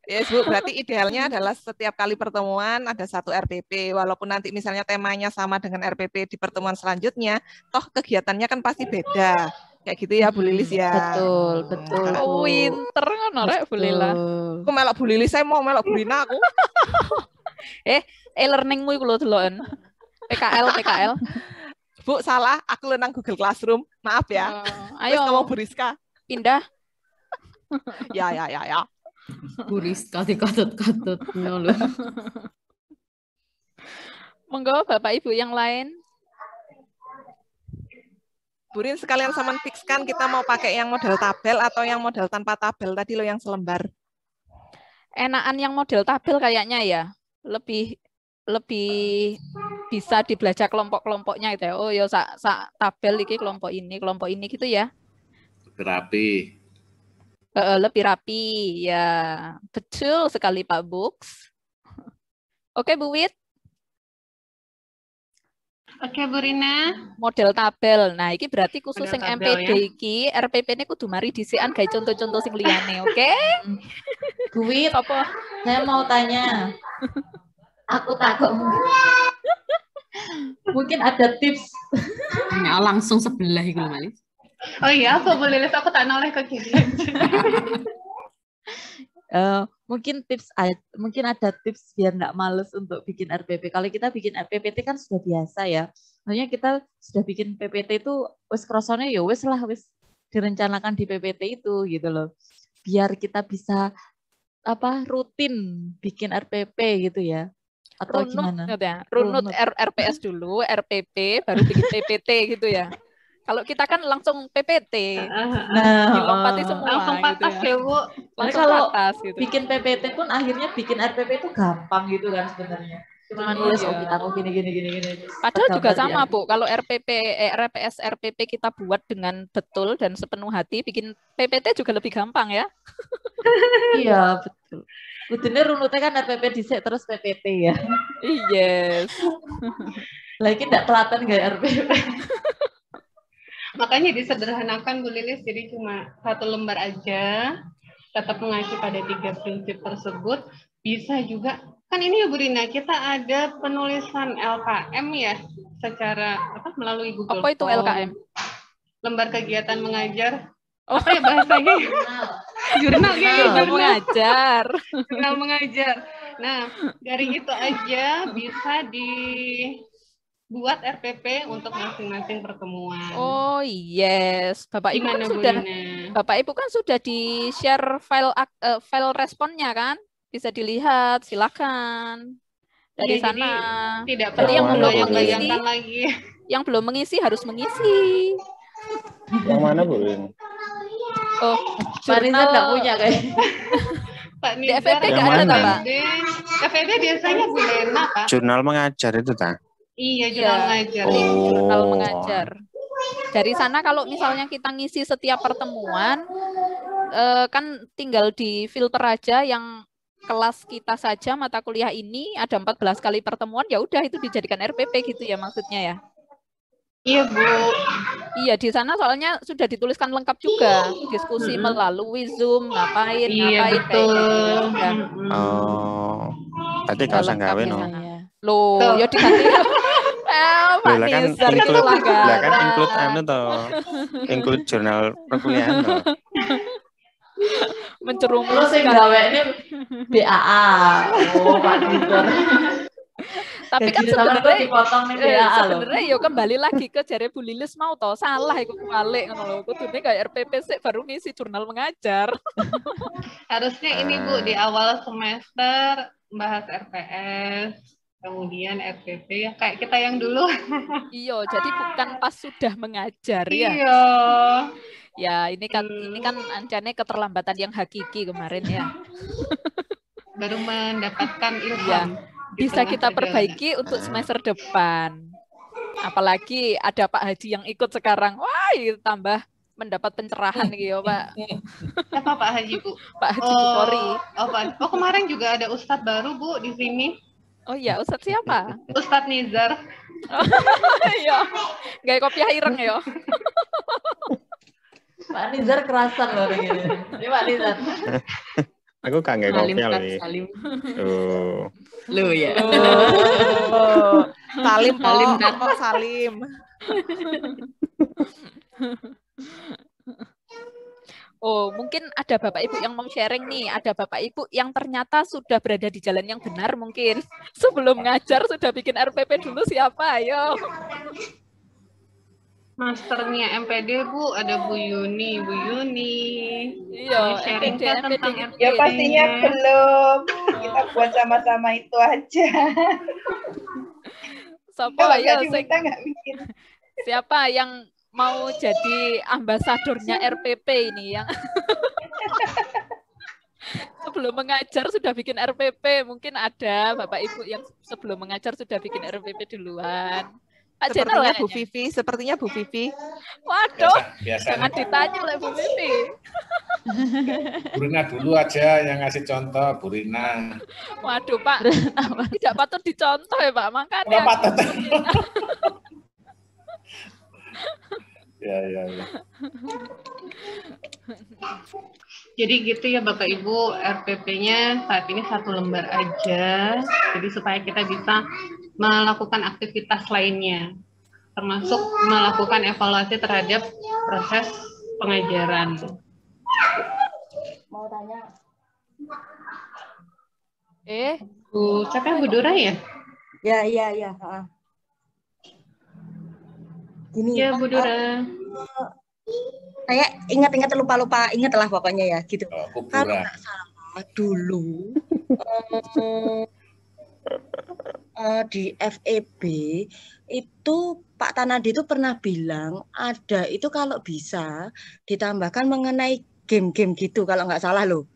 Yes, Bu, berarti idealnya adalah setiap kali pertemuan ada satu RPP, walaupun nanti misalnya temanya sama dengan RPP di pertemuan selanjutnya, toh kegiatannya kan pasti beda. Kayak gitu ya, Bu Lilis ya. Betul, Bu. Oh, winter kan rek Bu Lila. Aku melok Bu Lilis, saya mau melok Bu Rina aku. E-learningmu iku lho deloken. PKL. Bu, salah, aku lenang Google Classroom. Maaf ya. Ayo ngomong Bu Rizka. pindah. Ya. Bu Rizka dikatut-katut lho. Monggo Bapak Ibu yang lain. Burin sekalian sama fixkan kita mau pakai yang model tabel atau yang model tanpa tabel tadi lo yang selembar. Enakan yang model tabel kayaknya ya. Lebih bisa dibelajar kelompok-kelompoknya gitu ya. Oh ya sak tabel iki kelompok ini gitu ya. Rapi. Lebih rapi ya. Betul sekali Pak Bux. Oke Bu Wit. Oke Bu Rina. Model tabel. Nah, iki berarti khusus yang Model tabel, MPD iki, RPP ini kudu mari disikan gawe contoh-contoh sing liyane, oke? Bu Wit, Apa? saya mau tanya. Aku takut mungkin ada tips. Nah, langsung sebelah iku lho, Malis. Oh iya, apa Bu Lilis? Aku tak noleh ke kiri. Mungkin ada tips biar nggak males untuk bikin RPP. Kalau kita bikin RPPT kan sudah biasa ya. Maksudnya kita sudah bikin PPT itu wis krasane ya wis direncanakan di PPT itu gitu loh. Biar kita bisa rutin bikin RPP gitu ya. Atau gimana? Runut RPS dulu, RPP baru bikin PPT gitu ya. Kalau kita kan langsung PPT, dilompati semua. Langsung patas gitu ya. Bu. Langsung kalau patas gitu. Bikin PPT pun akhirnya bikin RPP itu gampang gitu kan sebenarnya. Cuma nulis kita gini. Padahal juga sama Bu, kalau RPS RPP kita buat dengan betul dan sepenuh hati, bikin PPT juga lebih gampang ya. Iya betul. Kudune runutnya kan RPP dhisik terus PPT ya. Yes. Lagi enggak telaten gak RPP. Makanya disederhanakan Bu Lilis, jadi cuma satu lembar aja, tetap mengacu pada 3 prinsip tersebut. Bisa juga, kan ini ya Bu Rina, kita ada penulisan LKM ya, secara melalui Google Apa itu Form. LKM? Lembar kegiatan mengajar. Apa ya bahasanya? Jurnal mengajar. Jurnal mengajar. Nah, dari itu aja bisa dibuat RPP untuk masing-masing pertemuan. Oh yes, Bapak Ibu kan sudah, Bapak Ibu kan sudah di-share file responnya kan? Bisa dilihat, silakan. Dari sana. Tidak perlu yang belum mengisi lagi. Yang belum mengisi harus mengisi. Yang mana Bu? Oh, Pak Nizar nggak punya kayaknya. Pak Nizar, FED nggak ada Pak? FED biasanya Bu Lena Pak. Jurnal mengajar itu tak? Iya, jurnal mengajar. Jurnal mengajar. Dari sana kalau misalnya kita ngisi setiap pertemuan, kan tinggal di filter aja yang kelas kita saja mata kuliah ini ada 14 kali pertemuan, ya udah itu dijadikan RPP gitu ya maksudnya ya. Iya Bu. Iya di sana soalnya sudah dituliskan lengkap juga diskusi melalui Zoom ngapain betul. Kayak gitu. Oh, berarti kau usah gawe no. Loh, ya diganti. Lah kan include anu to. Include jurnal perkuliahan to. Mencerumus sing gawene BAA. Oh, Pak Nizar. Tapi kan sebenarnya ya kembali lagi ke jare Bu Lilis mau toh salah iku balik ngono lho. Kudune kayak RPP sik baru ngisi jurnal mengajar. Harusnya ini Bu di awal semester bahas RPS, kemudian RPP ya kayak kita yang dulu. Iya, jadi bukan pas sudah mengajar ya. Iya. Ya, ini kan ancane keterlambatan yang hakiki kemarin ya. Baru mendapatkan ilham. Bisa kita perbaiki untuk semester depan. Apalagi ada Pak Haji yang ikut sekarang. Wah, tambah mendapat pencerahan gitu, Pak. Siapa Pak Haji, Bu? Pak Haji Bukhari. Oh, kemarin juga ada Ustadz baru, Bu, di sini. Oh iya, Ustadz siapa? Ustadz Nizar. Iya. Gak kopiah ireng ya. Pak Nizar kerasan loh gini. Ini Pak Nizar. Aku kangen Salim kopi Kak lho. Salim. Oh. Loh ya. Oh, Salim Salim, kok, Kak. kok Salim. Oh, mungkin ada Bapak Ibu yang mau sharing nih. Ada Bapak Ibu yang ternyata sudah berada di jalan yang benar mungkin. Sebelum ngajar sudah bikin RPP dulu siapa? Ayo. Masternya MPD Bu, ada Bu Yuni. Bu Yuni. Iya, Mau sharing MPD, Kak MPD tentang gitu. RPP-nya? Ya pastinya belum. Kita buat sama-sama itu aja. Sopo, Kalau ayo, nggak diminta nggak bikin. siapa yang mau jadi ambasadornya RPP ini yang sebelum mengajar sudah bikin RPP? Mungkin ada Bapak Ibu yang sebelum mengajar sudah bikin RPP duluan. Pak Jenal Sepertinya Bu kayaknya. Vivi, sepertinya Bu Vivi. Waduh, Biasanya jangan ditanya oleh Bu Vivi. Bu Rina dulu aja yang ngasih contoh, Bu Rina. Waduh, Pak. Tidak patut dicontoh ya, Pak. Makanya. Nggak patut. Ya. Jadi gitu ya Bapak Ibu, RPP-nya saat ini 1 lembar aja. Jadi supaya kita bisa melakukan aktivitas lainnya, termasuk melakukan evaluasi terhadap proses pengajaran. Mau tanya. Bu Caka, Bu Dura ya? Ya. Gini. Ya Bu Dura. Saya ingat lupa ingat lah pokoknya ya gitu. Kalau Kuburan. nggak salah dulu di FEB itu Pak Tanadi itu pernah bilang ada itu kalau bisa ditambahkan mengenai game-game gitu kalau nggak salah loh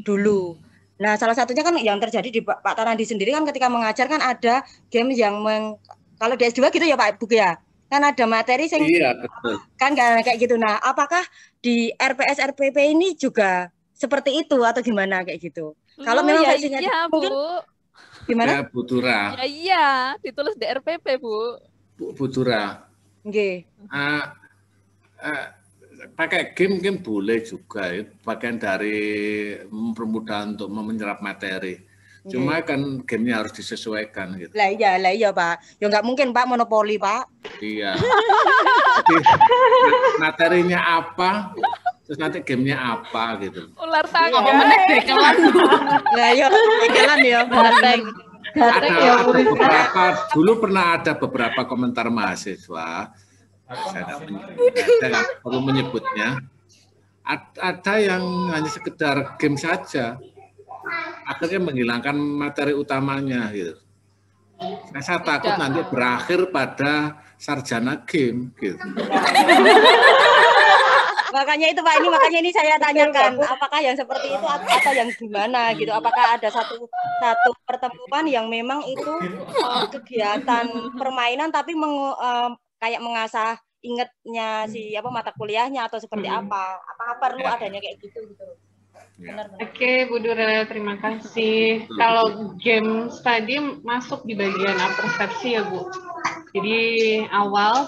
dulu. Nah salah satunya kan yang terjadi di Pak Tanadi sendiri kan ketika mengajar kan ada game yang kalau di S2 gitu ya Pak Buk ya kan ada materi yang Iya, betul. kan kayak gitu. Nah apakah di RPS RPP ini juga seperti itu atau gimana kayak gitu? Kalau memang ya versinya iya, mungkin Bu. gimana? Ya, Bu Dura. Ya iya, ditulis di RPP, Bu. Bu Dura. Nggih. Pakai game boleh juga, ya. Bagian dari mempermudah untuk menyerap materi. Cuma kan gamenya harus disesuaikan gitu. Lah iya Pak. Ya nggak mungkin Pak monopoli Pak. Iya. Jadi materinya apa, terus nanti gamenya apa gitu. Ular tangga. Apa meneh dekelan. Lah yo dekelan ya. Dulu pernah ada beberapa komentar mahasiswa, saya nggak perlu menyebutnya, ada yang hanya sekedar game saja, akhirnya menghilangkan materi utamanya gitu. Saya takut nanti berakhir pada sarjana game gitu. Makanya ini saya tanyakan apakah yang seperti itu atau yang gimana gitu, apakah ada satu pertemuan yang memang itu kegiatan permainan tapi kayak mengasah ingetnya mata kuliahnya atau seperti apa, apakah perlu adanya kayak gitu Benar. Oke, Bu Dura, terima kasih. Kalau game tadi masuk di bagian persepsi ya, Bu. Jadi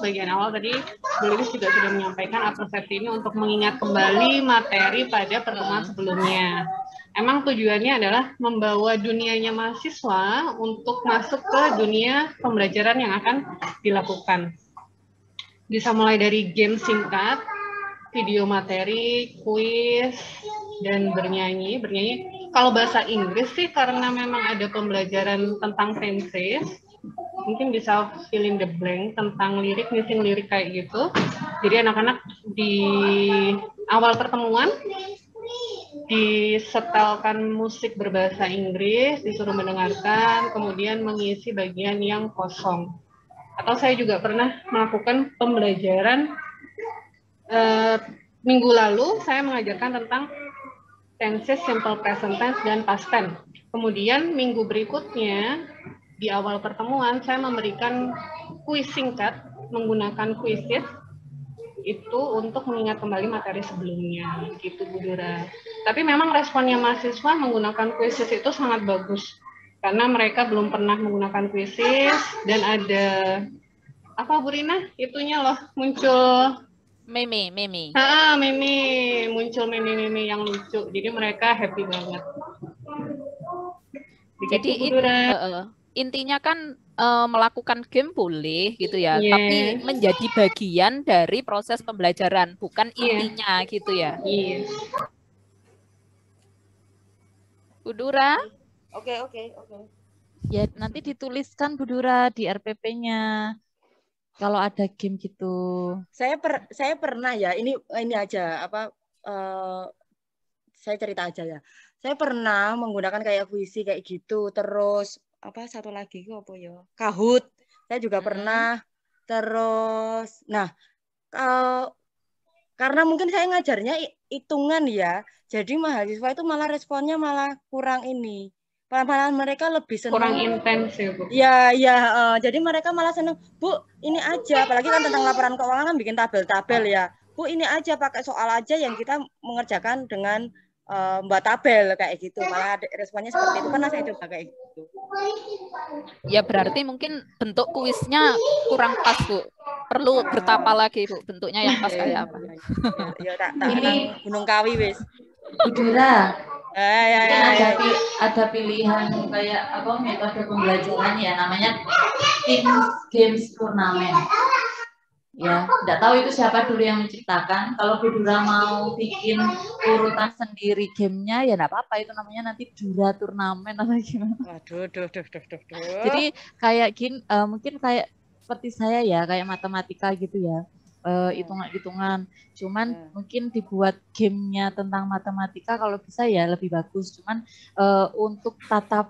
bagian awal tadi Bu Lilis juga sudah menyampaikan persepsi ini untuk mengingat kembali materi pada pertemuan sebelumnya. Emang tujuannya adalah membawa dunianya mahasiswa untuk masuk ke dunia pembelajaran yang akan dilakukan. Bisa mulai dari game singkat, video materi, kuis, dan bernyanyi. Kalau bahasa Inggris sih karena memang ada pembelajaran tentang tenses, mungkin bisa fill in the blank tentang lirik, missing lirik kayak gitu. Jadi anak-anak di awal pertemuan disetelkan musik berbahasa Inggris, disuruh mendengarkan, kemudian mengisi bagian yang kosong. Atau saya juga pernah melakukan pembelajaran minggu lalu, saya mengajarkan tentang tenses, simple present tense, dan past tense. Kemudian minggu berikutnya, di awal pertemuan, saya memberikan kuis singkat menggunakan Quizlet itu untuk mengingat kembali materi sebelumnya, gitu Bu Dura. Tapi memang responnya mahasiswa menggunakan Quizlet itu sangat bagus, karena mereka belum pernah menggunakan Quizlet, dan ada, apa Bu Rina? Itunya loh, muncul Meme. muncul muncul meme-meme yang lucu. Jadi mereka happy banget. Jadi intinya kan melakukan game boleh gitu ya, tapi menjadi bagian dari proses pembelajaran, bukan intinya gitu ya. Budura? Oke. Ya nanti dituliskan Budura di RPP-nya kalau ada game gitu. Saya pernah ya, ini aja saya cerita aja ya. Saya pernah menggunakan kayak puisi kayak gitu, terus apa satu lagi itu apa ya? Kahoot. Saya juga pernah. Terus karena mungkin saya ngajarnya hitungan ya. Jadi mahasiswa itu malah responnya malah kurang ini. Malah mereka lebih senang. Kurang intens ya, Bu. Ya, jadi mereka malah senang, Bu, ini aja. Apalagi kan tentang laporan keuangan kan bikin tabel-tabel ya. Bu, ini aja pakai soal aja yang kita mengerjakan dengan Mbak tabel kayak gitu. Malah responnya seperti itu. Pernah saya coba kayak gitu. Ya berarti mungkin bentuk kuisnya kurang pas, Bu. Perlu bertapa lagi, Bu. Bentuknya yang pas kayak apa. Ya tak ini Gunung Kawi wis. Budura. Ada pilihan kayak apa metode pembelajaran ya, namanya Games Turnamen. Ya, tidak tahu itu siapa dulu yang menciptakan. Kalau Budura mau bikin urutan sendiri gamenya ya enggak apa-apa, itu namanya nanti Dura Turnamen atau gimana. Aduh. Jadi kayak mungkin kayak seperti saya ya, kayak matematika gitu ya. Hitungan-hitungan, cuman mungkin dibuat gamenya tentang matematika kalau bisa ya lebih bagus. Cuman untuk tata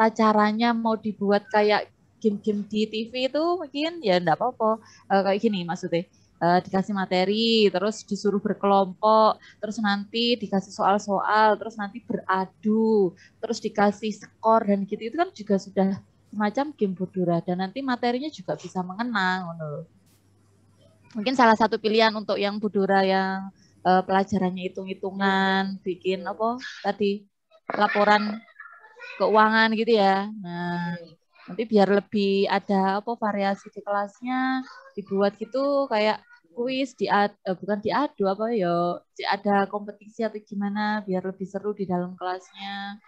caranya mau dibuat kayak game-game di TV itu mungkin ya enggak apa-apa. Kayak gini maksudnya, dikasih materi, terus disuruh berkelompok, terus nanti dikasih soal-soal, terus nanti beradu, terus dikasih skor dan gitu, itu kan juga sudah semacam game Budura, dan nanti materinya juga bisa mengenang. Mungkin salah satu pilihan untuk yang Budura yang pelajarannya hitung-hitungan, bikin apa tadi laporan keuangan gitu ya. Nah, nanti biar lebih ada variasi di kelasnya, dibuat gitu kayak kuis bukan diadu apa ya, ada kompetisi atau gimana biar lebih seru di dalam kelasnya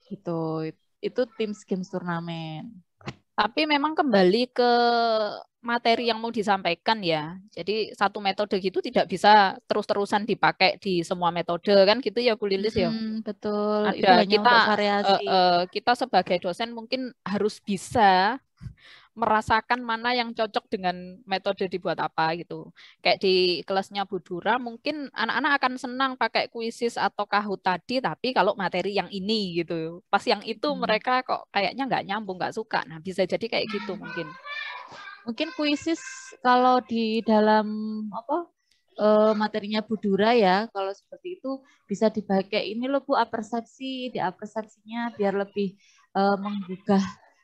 gitu. Itu Games Turnamen. Tapi memang kembali ke materi yang mau disampaikan ya. Jadi satu metode gitu tidak bisa terus-terusan dipakai di semua metode kan gitu ya Bu Lilis ya. Betul. Itu Ada hanya untuk variasi. Kita sebagai dosen mungkin harus bisa merasakan mana yang cocok dengan metode dibuat apa gitu. Kayak di kelasnya Budura mungkin anak-anak akan senang pakai kuisis atau Kahoot tadi, tapi kalau materi yang ini gitu. Pas yang itu mereka kok kayaknya nggak nyambung, nggak suka. Nah bisa jadi kayak gitu mungkin. Mungkin kuisis kalau di dalam materinya Budura ya, kalau seperti itu bisa dipakai ini loh Bu, apersepsi, di apersepsinya biar lebih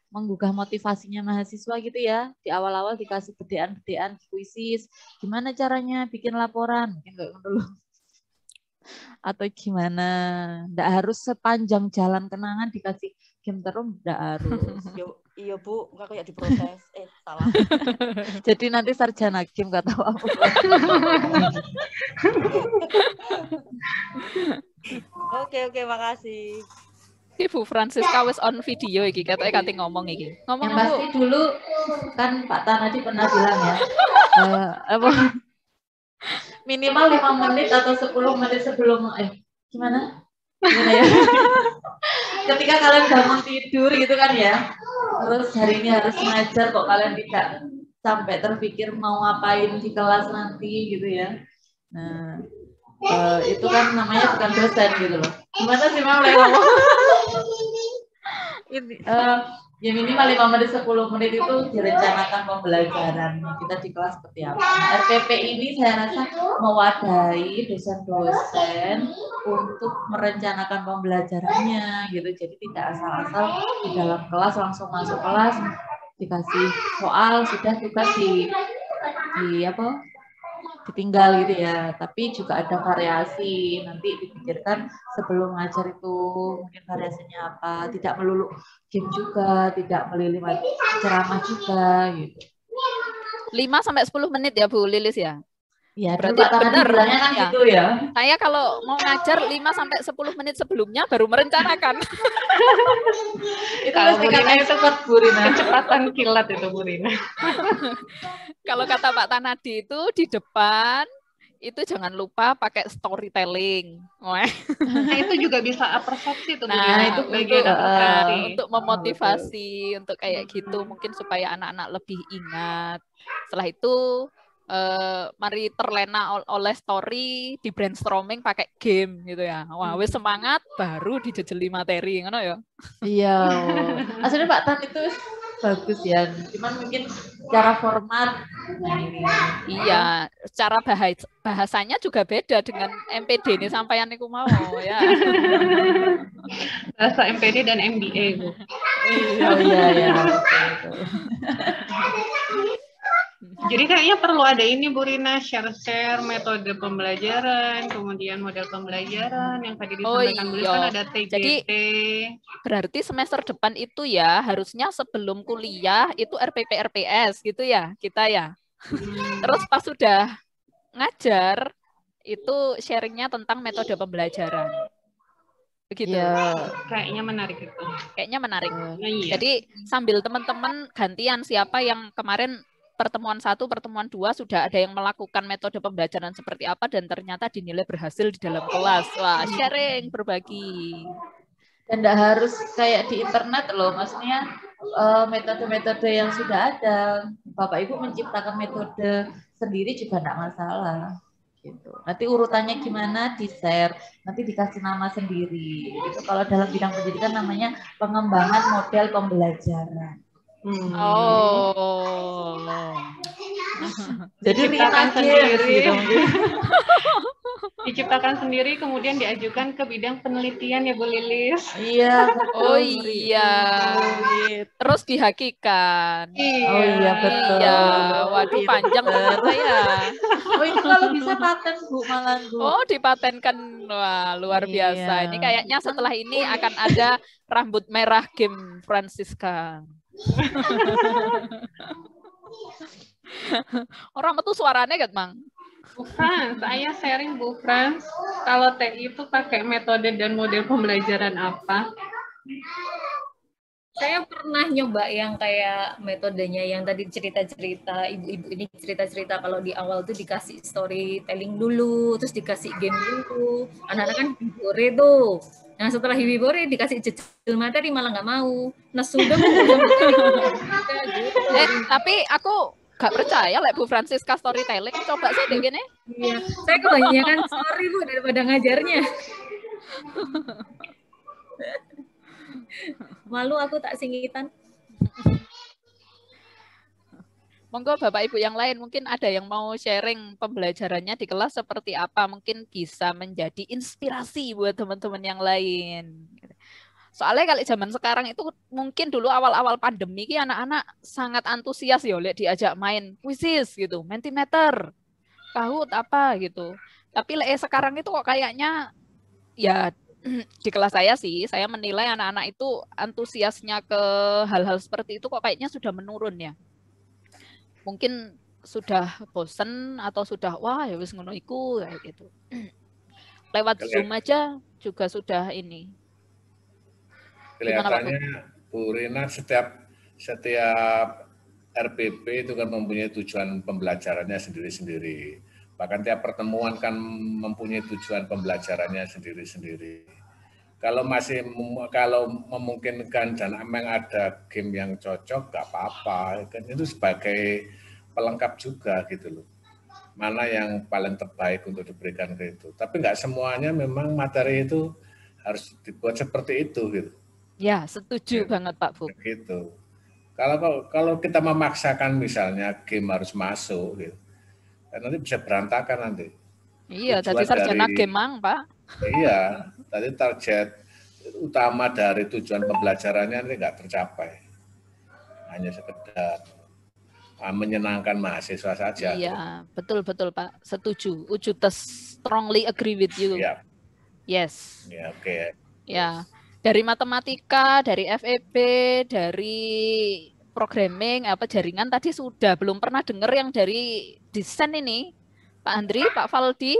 menggugah motivasinya mahasiswa gitu ya. Di awal-awal dikasih bedean-bedean kuisis, gimana caranya bikin laporan, mungkin kayak dulu. Atau gimana, nggak harus sepanjang jalan kenangan dikasih game terus, nggak harus. Iya Bu, nggak kayak diprotes. Salah. Jadi nanti sarjana game nggak tahu apa. Oke, makasih. Ibu Francisca wis on video iki, katanya kate ngomong iki. Ngomong yang pasti Bu. dulu kan Pak Tanadi pernah bilang ya, minimal 5 menit atau 10 menit sebelum gimana ya? Ketika kalian bangun tidur gitu kan ya, terus hari ini harus ngajar kok kalian tidak sampai terpikir mau ngapain di kelas nanti gitu ya. Nah, itu kan namanya bukan dosen gitu loh. Gimana sih Mam ngomong? Ini ya minimal 5 menit 10 menit itu direncanakan pembelajaran kita di kelas seperti apa. RPP ini saya rasa mewadahi dosen-dosen untuk merencanakan pembelajarannya gitu. Jadi tidak asal-asal di dalam kelas langsung masuk kelas dikasih soal sudah tugas ditinggal gitu ya, tapi juga ada variasi, nanti dipikirkan sebelum ngajar itu mungkin variasinya apa, tidak melulu game juga, tidak melulu ceramah juga gitu. 5 sampai 10 menit ya Bu Lilis ya? Ya, Berarti Pak Tanadi benar bilangnya kan ya. gitu ya. Saya kalau mau ngajar 5-10 menit sebelumnya baru merencanakan. Itu Kalau Bu tingkat Rina itu expert Bu Rina. kecepatan kilat itu Bu Rina. Kalau kata Pak Tanadi itu di depan itu jangan lupa pakai storytelling. Wah. Nah, itu juga bisa persepsi tuh Bu Nah, Rina, itu bagian untuk persepsi. untuk memotivasi untuk kayak gitu mungkin supaya anak-anak lebih ingat. Setelah itu mari terlena oleh story di brainstorming pakai game gitu ya. Wah, wis semangat baru dijejeli materi ngono ya. Iya. Aslinya Pak Tan itu bagus ya. Cuman mungkin cara format Iya, cara bahasanya juga beda dengan MPD ini sampeyan niku mau ya. Bahasa MPD dan MBA Bu. Oh iya ya. Jadi kayaknya perlu ada ini Bu Rina, share-share metode pembelajaran, kemudian model pembelajaran yang tadi disampaikan Bu Rina, kan ada TGT. Jadi berarti semester depan itu ya harusnya sebelum kuliah itu RPP RPS gitu ya kita ya. Terus pas sudah ngajar itu sharingnya tentang metode pembelajaran. Begitu. Ya. Kayaknya menarik itu. Kayaknya menarik. Iya. Jadi sambil teman-teman gantian siapa yang kemarin pertemuan 1, pertemuan 2 sudah ada yang melakukan metode pembelajaran seperti apa dan ternyata dinilai berhasil di dalam kelas. Wah, sharing, berbagi. Dan tidak harus kayak di internet loh, maksudnya metode-metode yang sudah ada. Bapak Ibu menciptakan metode sendiri juga tidak masalah. Gitu. Nanti urutannya gimana di-share, nanti dikasih nama sendiri. Itu kalau dalam bidang pendidikan namanya pengembangan model pembelajaran. Oh. Jadi diciptakan sendiri. Gitu. Diciptakan sendiri kemudian diajukan ke bidang penelitian ya Bu Lilis. Iya. Oh iya. Terus dihakikan. Iya. Oh iya betul. Iya. Waduh panjang umur saya. Oh itu kalau bisa paten Bu malah Bu. Oh dipatenkan. Wah luar biasa. Ini kayaknya setelah ini akan ada rambut merah game Francisca. Orang itu suaranya gak Mang? Bukan, saya sharing Bu Frans. Kalau TI itu pakai metode dan model pembelajaran apa? Saya pernah nyoba yang kayak metodenya yang tadi cerita-cerita, ibu-ibu ini cerita-cerita kalau di awal tuh dikasih storytelling dulu, terus dikasih game dulu. Anak-anak kan hibore tuh. Nah setelah hibore dikasih jejel materi malah nggak mau. Nah sudah tapi aku gak percaya Bu Francisca storytelling. Coba sih deh gini. Iya, saya kebanyakan story Bu daripada ngajarnya. Malu aku tak singitan. Monggo Bapak Ibu yang lain mungkin ada yang mau sharing pembelajarannya di kelas seperti apa, mungkin bisa menjadi inspirasi buat teman-teman yang lain. Soalnya kalau zaman sekarang itu mungkin dulu awal-awal pandemi ini anak-anak sangat antusias ya lihat diajak main kuisis gitu, Mentimeter, Kahoot apa gitu. Tapi sekarang itu kok kayaknya ya di kelas saya sih, saya menilai anak-anak itu antusiasnya ke hal-hal seperti itu kok kayaknya sudah menurun ya. Mungkin sudah bosen atau sudah wah ya wis ngono iku kayak gitu. Lewat Zoom aja juga sudah ini. Kelihatannya Bu Rina setiap RPP itu kan mempunyai tujuan pembelajarannya sendiri-sendiri. Bahkan tiap pertemuan kan mempunyai tujuan pembelajarannya sendiri-sendiri. Kalau memungkinkan dan memang ada game yang cocok, nggak apa-apa. Kan itu sebagai pelengkap juga gitu loh. Mana yang paling terbaik untuk diberikan ke itu. Tapi nggak semuanya memang materi itu harus dibuat seperti itu gitu. Ya, setuju banget Pak Bu. Gitu. Kalau kita memaksakan misalnya game harus masuk gitu. Nanti bisa berantakan nanti. Iya, jadi sarjana game Mang, Pak. Iya, tadi target utama dari tujuan pembelajarannya ini nggak tercapai. Hanya sekedar menyenangkan mahasiswa saja. Iya, betul-betul Pak. Setuju. Uju strongly agree with you. Iya. Yes. Ya, oke. Ya, dari matematika, dari FEB, dari programming, apa jaringan tadi sudah belum pernah dengar yang dari desain ini. Pak Andri, Pak Faldi,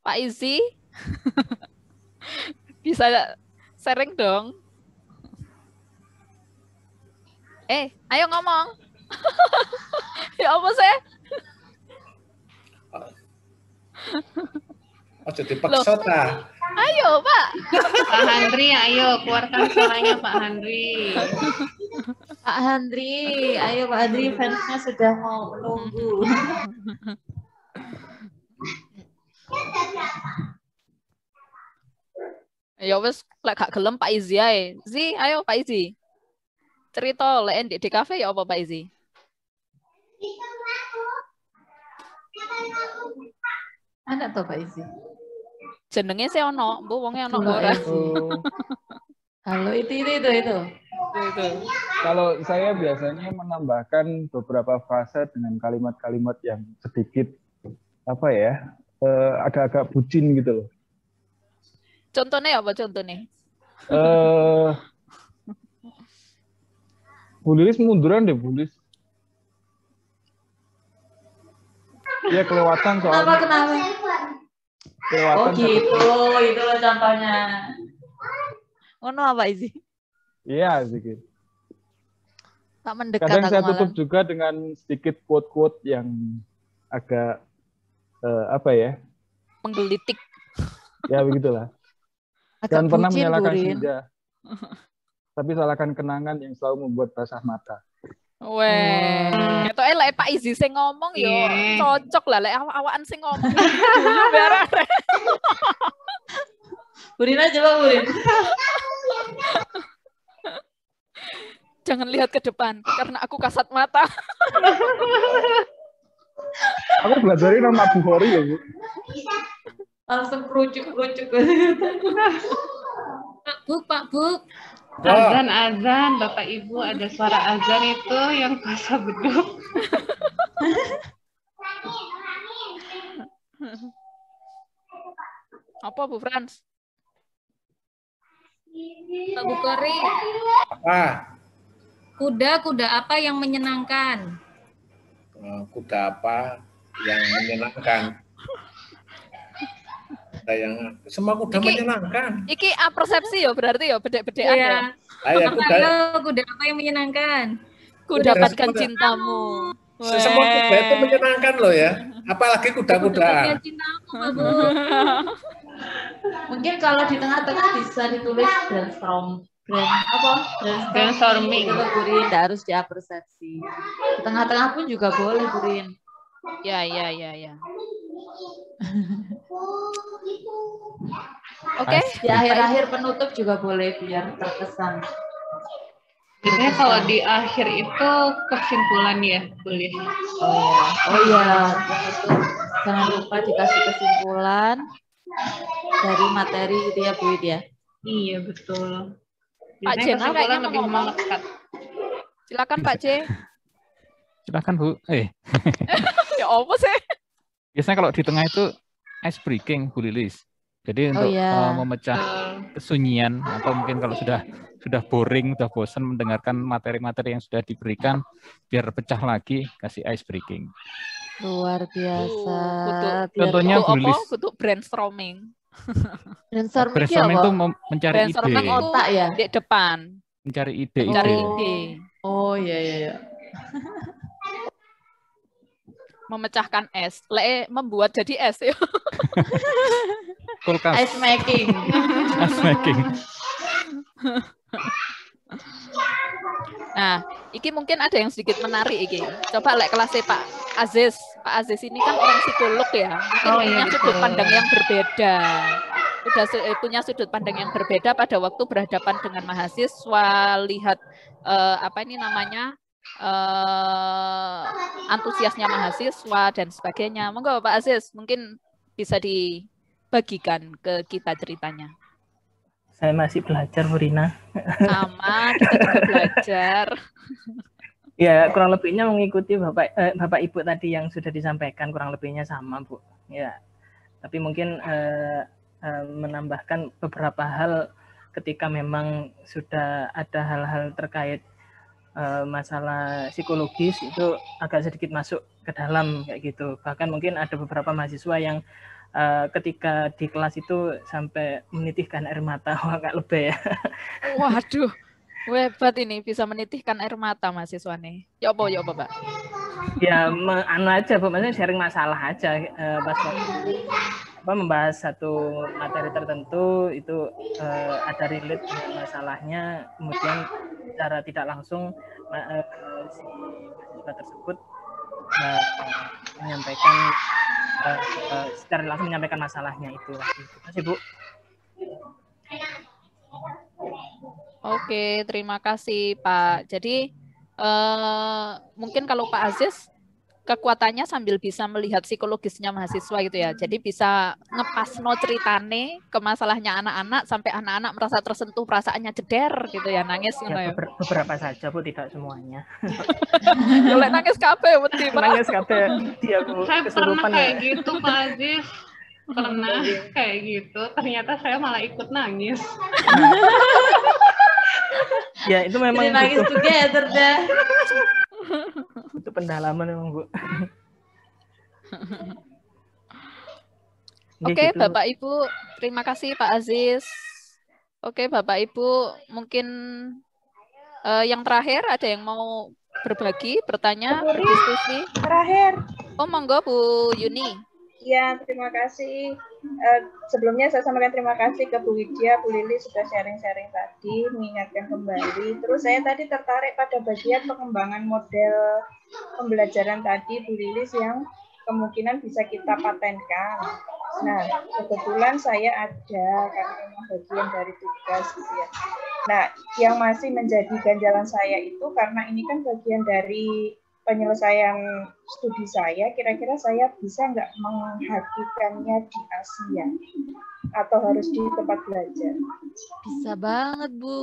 Pak Izi. Bisa sharing dong. Ayo ngomong. Ya apa sih? Oh, jadi paksa ta. Ayo, Pak. Pak Handri, ayo keluarkan suaranya Pak Handri. Pak Handri, ayo Pak Handri, fansnya sudah mau menunggu. Ya wes lek gak gelem Pak Izi ae. Zi, ayo Pak Izi. Cerita lek di kafe ya apa Pak Izi? Ada tuh Pak Izi. Jenenge sih ono, mbok wonge ono ora. Halo, itu. Kalau saya biasanya menambahkan beberapa frase dengan kalimat-kalimat yang sedikit apa ya, agak-agak bucin gitu loh. Contohnya apa contohnya? Bu Lilis munduran deh, Bu Lilis. Ya kelewatan soalnya. Kenapa? Kelewatan. Oh gitu, itu contohnya. Ono apa Izi? Iya, sedikit. Tak mendekat. Kadang saya tutup juga dengan sedikit quote-quote yang agak apa ya? Menggelitik. Ya begitulah. Jangan pernah menyalahkan senja. Tapi salahkan kenangan yang selalu membuat basah mata. Weh, ketoke lek Pak Izi sing ngomong yo cocok lah lek awak-awakan sing ngomong. Burina coba Burin. Jangan lihat ke depan karena aku kasat mata. Aku belajarin nama Bukhari ya, Bu. Langsung kerucuk-kerucuk. Pak Buk. Azan, Bapak Ibu, ada suara azan itu yang puasa beduk. Apa Bu Frans? Pak Bukhari. Apa? Kuda apa yang menyenangkan? Kuda apa yang menyenangkan? Yang semua kuda menyenangkan. Iki persepsi ya berarti ya bedek-bedekan ya. Kuda apa yang menyenangkan? Ku dapatkan cintamu. Semua kuda itu menyenangkan loh ya. Apalagi kuda-kudaan. Mungkin kalau di tengah-tengah bisa ditulis brainstorming. Itu Burin, tidak harus diapersepsi. Di tengah-tengah pun juga boleh Burin. Ya. Oke. Di akhir-akhir penutup juga boleh biar terkesan. Biasanya kalau di akhir itu kesimpulan ya, boleh. Oh iya. Jangan lupa dikasih kesimpulan dari materi gitu ya Bu ya. Iya betul. Pak Jen kayaknya lebih melekat. Silakan Pak J. Silakan Bu. Ya apa sih? Biasanya kalau di tengah itu ice breaking Bu Lilis. Jadi untuk memecah kesunyian atau mungkin kalau sudah boring, sudah bosan mendengarkan materi-materi yang sudah diberikan, biar pecah lagi kasih ice breaking. Luar biasa. Contohnya Bu Lilis. Untuk brainstorming. Brainstorming itu mencari ide. Brainstorming otak ya. Di depan. Mencari ide. Oh iya. Memecahkan es, membuat jadi es ya. Kulkas. Ice making. Nah, iki mungkin ada yang sedikit menarik iki. Coba kelasnya Pak Aziz. Pak Aziz ini kan orang psikolog ya. Mungkin punya sudut pandang yang berbeda. Punya sudut pandang yang berbeda pada waktu berhadapan dengan mahasiswa, lihat antusiasnya mahasiswa dan sebagainya. Monggo Pak Aziz, mungkin bisa dibagikan ke kita ceritanya. Saya masih belajar, Bu Rina. Sama, kita juga belajar. Ya, kurang lebihnya mengikuti Bapak Ibu tadi yang sudah disampaikan, kurang lebihnya sama, Bu. Ya, tapi mungkin menambahkan beberapa hal ketika memang sudah ada hal-hal terkait masalah psikologis itu agak sedikit masuk ke dalam kayak gitu. Bahkan mungkin ada beberapa mahasiswa yang ketika di kelas itu sampai menitihkan air mata. Wah, agak lebih ya. Waduh, hebat ini bisa menitihkan air mata mahasiswa nih. Ya apa, Pak? Ya, anu aja, maksudnya sharing masalah aja pas membahas satu materi tertentu itu ada relate dengan masalahnya, kemudian secara tidak langsung si mahasiswa tersebut menyampaikan secara langsung menyampaikan masalahnya itu. Terima kasih, Bu. Oke, terima kasih Pak. Jadi mungkin kalau Pak Aziz kekuatannya sambil bisa melihat psikologisnya mahasiswa gitu ya. Jadi bisa ngepasno ceritane ke masalahnya anak-anak sampai anak-anak merasa tersentuh, perasaannya jeder gitu ya, nangis gitu ya. Beberapa saja Bu, tidak semuanya. Boleh nangis kabeh wedi, Pak. Nangis kabeh dia Bu. Saya pernah kayak gitu Pak Aziz. Pernah kayak gitu. Ternyata saya malah ikut nangis. Ya, itu memang jadi nangis together deh. Itu pendalaman memang, Bu. Oke, gitu. Bapak Ibu, terima kasih Pak Aziz. Oke, Bapak Ibu, mungkin yang terakhir ada yang mau berbagi, bertanya, berdiskusi? Terakhir. Oh, monggo Bu Yuni. Ya, terima kasih. Sebelumnya saya sampaikan terima kasih ke Bu Widya, Bu Lili sudah sharing-sharing tadi, mengingatkan kembali. Terus saya tadi tertarik pada bagian pengembangan model pembelajaran tadi, Bu Lilis, yang kemungkinan bisa kita patenkan. Nah, kebetulan saya ada, karena memang bagian dari tugas gitu ya. Nah, yang masih menjadi ganjalan saya itu karena ini kan bagian dari penyelesaian studi saya, kira-kira saya bisa nggak menghakikannya di Asia atau harus di tempat belajar? Bisa banget Bu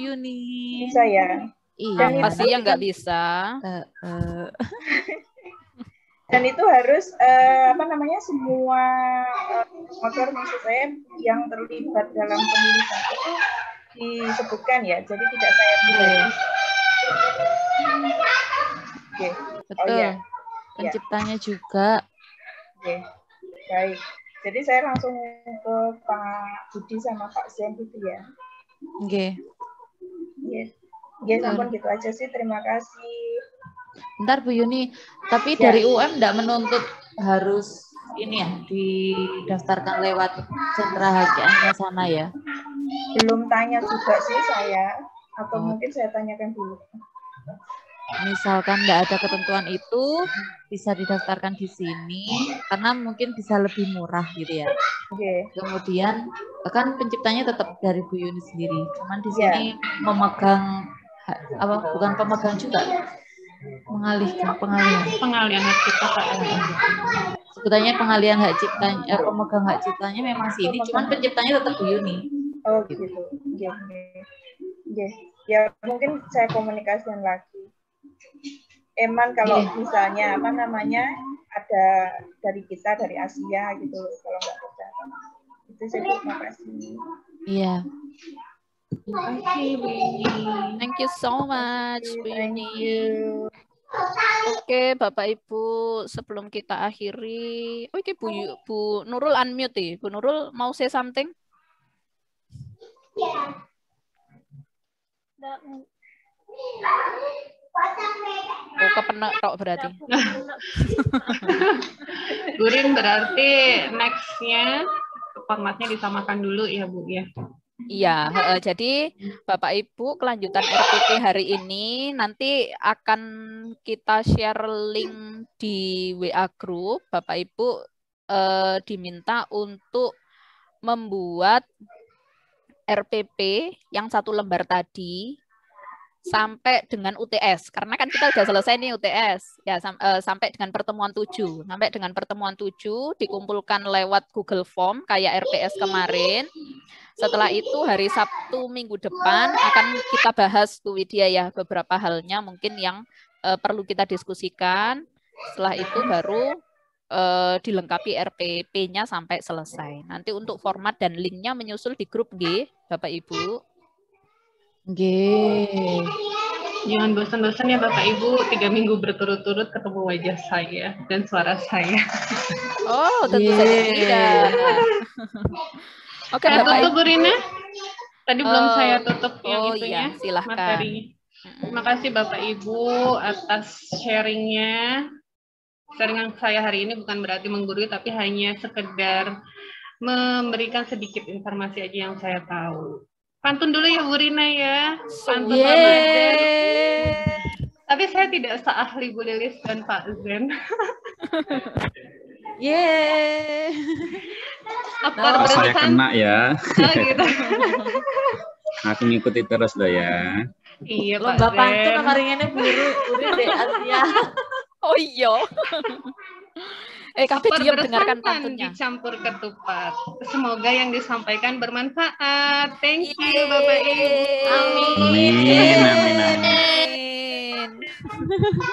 Yuni. Bisa ya? Iya. Pasti yang nggak bisa. Dan itu harus semua motor maksud saya yang terlibat dalam penulisan itu disebutkan ya, jadi tidak saya pilih. Okay. Betul. Oh, ya. Penciptanya juga. Oke. Baik. Jadi saya langsung ke Pak Budi sama Pak Zen gitu ya. Oke. Ya, namun gitu aja sih. Terima kasih. Bentar Bu Yuni, tapi dari UM enggak menuntut harus ini ya didaftarkan lewat sentra HKM-nya sana ya? Belum tanya juga sih saya, atau mungkin saya tanyakan dulu. Misalkan nggak ada ketentuan itu, bisa didaftarkan di sini karena mungkin bisa lebih murah gitu ya. Kemudian kan penciptanya tetap dari Bu Yuni sendiri, cuman di sini memegang bukan pemegang juga, pengalihan hak cipta. Sebutannya pengalihan hak ciptanya, pemegang hak ciptanya memang sini, cuman penciptanya tetap Bu Yuni. Oh gitu. Ya mungkin saya komunikasikan lagi. Eman kalau misalnya ada dari kita dari Asia gitu, kalau nggak percaya itu saya terima kasih. Iya. Terima kasih Bu Yuni. Thank you so much Bu Yuni. Oke Bapak Ibu, sebelum kita akhiri, oke Bu Nurul unmute ya. Bu Nurul mau say something? Oh, kepenak tok berarti. Gurin berarti next-nya formatnya disamakan dulu ya Bu ya. Iya, jadi Bapak Ibu kelanjutan RPP hari ini nanti akan kita share link di WA group. Bapak Ibu diminta untuk membuat RPP yang 1 lembar tadi sampai dengan UTS, karena kan kita sudah selesai nih UTS ya, sampai dengan pertemuan 7. Sampai dengan pertemuan 7 dikumpulkan lewat Google Form kayak RPS kemarin. Setelah itu hari Sabtu minggu depan akan kita bahas Bu Widya ya, beberapa halnya mungkin yang perlu kita diskusikan. Setelah itu baru dilengkapi RPP-nya sampai selesai. Nanti untuk format dan linknya menyusul di grup G, Bapak Ibu. Jangan bosan-bosan ya Bapak Ibu, 3 minggu berturut-turut ketemu wajah saya dan suara saya. Oh, tentu saja tidak. Oke, Bapak tutup Ibu. Bu Rina. Tadi belum saya tutup yang itunya, iya, silahkan. materi. Terima kasih Bapak Ibu atas sharingnya. Sharingan saya hari ini bukan berarti menggurui, tapi hanya sekedar memberikan sedikit informasi aja yang saya tahu. Pantun dulu ya Bu Rina ya. Pantun Ramadan. Tapi saya tidak seahli Bu Lilis dan Pak Zen. Apa saya kena ya? Oh, gitu. Aku ngikuti terus loh ya. Iya, Lomba Pak pantun Zen. kemarinnya buru deh Asia. Oh iya. Kafe Super diam dengarkan bersantan pantunnya. dicampur ketupat. Semoga yang disampaikan bermanfaat. Thank you Bapak Ibu. Amin, amin, amin. Amin.